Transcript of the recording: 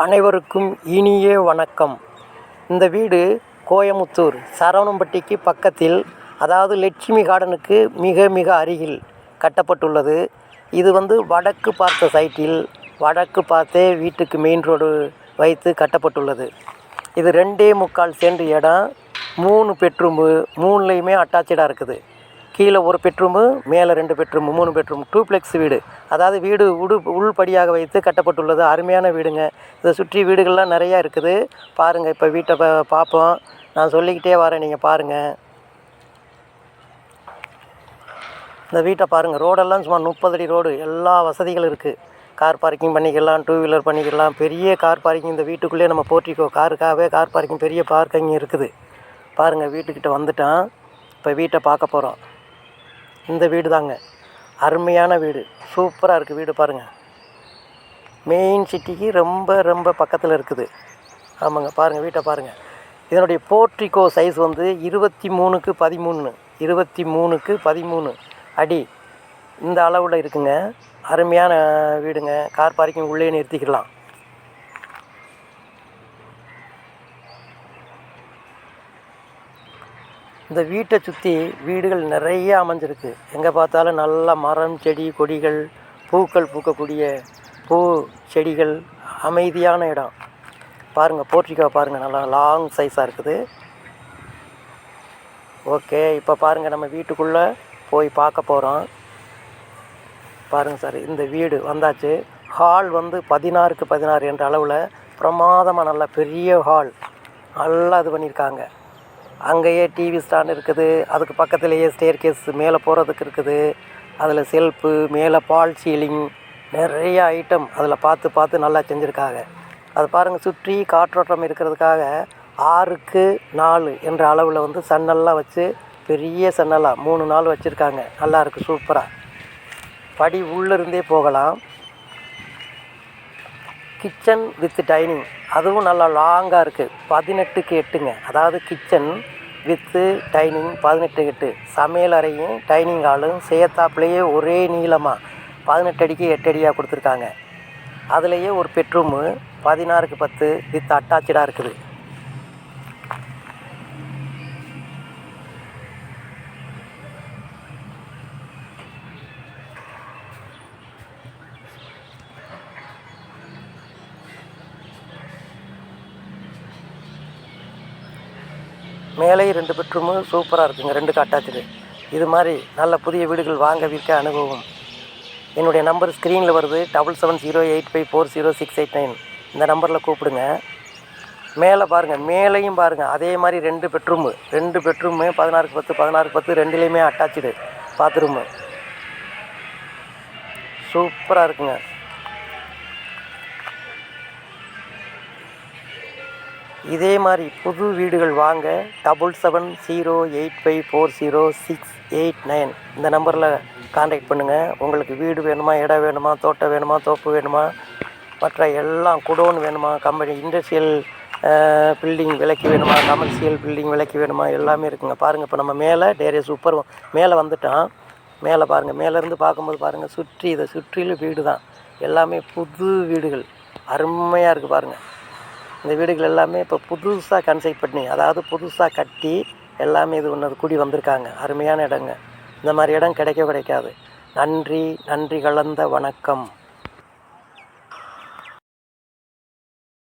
அனைவருக்கும் இனிய வணக்கம். இந்த வீடு கோயமுத்தூர் சரவணம்பட்டிக்கு பக்கத்தில், அதாவது லட்சுமி கார்டனுக்கு மிக மிக அருகில் கட்டப்பட்டுள்ளது. இது வடக்கு பார்த்த சைட்டில், வடக்கு பார்த்தே வீட்டுக்கு மெயின் ரோடு வைத்து கட்டப்பட்டுள்ளது. இது 2.25 சென்ட் இடம், 3 பெட்ரூமு, 3லையுமே அட்டாச்சாக இருக்குது. கீழே ஒரு பெட்ரூமு, மேலே 2 பெட்ரூமு, 3 பெட்ரூம், டூப்ளெக்ஸ் வீடு. அதாவது வீடு உள்படியாக வைத்து கட்டப்பட்டுள்ளது. அருமையான வீடுங்க. இதை சுற்றி வீடுகள்லாம் நிறையா இருக்குது. பாருங்கள், இப்போ வீட்டை பார்ப்போம். நான் சொல்லிக்கிட்டே வரேன், நீங்கள் பாருங்கள். இந்த வீட்டை பாருங்கள். ரோடெல்லாம் சும்மா 30 அடி ரோடு. எல்லா வசதிகளும் இருக்குது. கார் பார்க்கிங் பண்ணிக்கலாம், 2 வீலர் பண்ணிக்கலாம். பெரிய கார் பார்க்கிங் இந்த வீட்டுக்குள்ளேயே நம்ம போர்ட்டிக்கோ காருக்காகவே கார் பார்க்கிங், பெரிய பார்க்கிங் இருக்குது. பாருங்கள், வீட்டுக்கிட்ட வந்துட்டோம். இப்போ வீட்டை பார்க்க போகிறோம். இந்த வீடு தாங்க, அருமையான வீடு, சூப்பராக இருக்குது வீடு. பாருங்கள், மெயின் சிட்டிக்கு ரொம்ப ரொம்ப பக்கத்தில் இருக்குது. ஆமாங்க, பாருங்கள் வீட்டை பாருங்கள். இதனுடைய போர்ட்டிகோ சைஸ் 23x13, 23x13 அடி இந்த அளவில் இருக்குங்க. அருமையான வீடுங்க. கார் பார்க்கிங் உள்ளே நிறுத்திக்கலாம். இந்த வீட்டை சுற்றி வீடுகள் நிறைய அமைஞ்சிருக்கு. எங்கே பார்த்தாலும் நல்ல மரம், செடி, கொடிகள், பூக்கள் பூக்கக்கூடிய பூ செடிகள், அமைதியான இடம். பாருங்கள், போர்ட்டிகோ பாருங்கள், நல்லா லாங் சைஸாக இருக்குது. ஓகே, இப்போ பாருங்கள், நம்ம வீட்டுக்குள்ளே போய் பார்க்க போகிறோம். பாருங்கள் சார், இந்த வீடு வந்தாச்சு. ஹால் 16x16 என்ற அளவில் பிரமாதமாக நல்ல பெரிய ஹால், நல்லா இது பண்ணியிருக்காங்க. அங்கேயே டிவி ஸ்டாண்ட் இருக்குது. அதுக்கு பக்கத்துலேயே ஸ்டேர் கேஸ் மேலே போகிறதுக்கு இருக்குது. அதில் செல்ஃபு, மேலே பால் சீலிங், நிறைய ஐட்டம் அதில் பார்த்து நல்லா செஞ்சுருக்காங்க. அது பாருங்கள், சுற்றி காற்றோட்டம் இருக்கிறதுக்காக 6x4 என்ற அளவில் சன்னல்லாம் வச்சு, பெரிய சன்னலாக 3 நாள் வச்சுருக்காங்க. நல்லாயிருக்கு, சூப்பராக. படி உள்ளிருந்தே போகலாம். கிச்சன் வித் டைனிங், அதுவும் நல்லா லாங்காக இருக்குது. 18x8ங்க. அதாவது கிச்சன் வித்து டைனிங் 18x8. சமையல் அறையும் டைனிங் ஹாலும் சேர்த்தாப்புலேயே ஒரே நீளமாக 18 அடிக்கு 8 அடியாக கொடுத்துருக்காங்க. அதுலேயே ஒரு பெட்ரூமு 16x10 வித் அட்டாச்சாக இருக்குது. மேலே 2 பெட்ரூமு சூப்பராக இருக்குங்க. 2க்கு அட்டாச்சு. இது மாதிரி நல்ல புதிய வீடுகள் வாங்க விற்க அனுபவம். என்னுடைய நம்பர் ஸ்க்ரீனில் வருது, 7708540689. இந்த நம்பரில் கூப்பிடுங்க. மேலே பாருங்கள், மேலேயும் பாருங்கள், அதே மாதிரி 2 பெட்ரூமு, 2 பெட்ரூமு 16x10, 16x10 2லேயுமே அட்டாச்சு பாத்ரூமு. சூப்பராக இருக்குங்க. இதே மாதிரி புது வீடுகள் வாங்க 7708540689 இந்த நம்பரில் கான்டாக்ட் பண்ணுங்கள். உங்களுக்கு வீடு வேணுமா, இடம் வேணுமா, தோட்டம் வேணுமா, தோப்பு வேணுமா, மற்ற எல்லாம் குடோன் வேணுமா, கம்பெனி இண்டஸ்ட்ரியல் பில்டிங் விலைக்கு வேணுமா, கமர்ஷியல் பில்டிங் விலைக்கு வேணுமா, எல்லாமே இருக்குங்க. பாருங்கள், இப்போ நம்ம மேலே டேரே சூப்பர் மேலே வந்துட்டோம். மேலே பாருங்கள், மேலேருந்து பார்க்கும்போது பாருங்கள், இதை சுற்றிலும் வீடு தான். எல்லாமே புது வீடுகள், அருமையாக இருக்குது. பாருங்கள், இந்த வீடுகள் எல்லாமே இப்போ புதுசாக கன்ஸ்ட்ரக்ட் பண்ணி, அதாவது புதுசாக கட்டி எல்லாமே இது குடி வந்திருக்காங்க. அருமையான இடங்க. இந்த மாதிரி இடம் கிடைக்காது. நன்றி கலந்த வணக்கம்.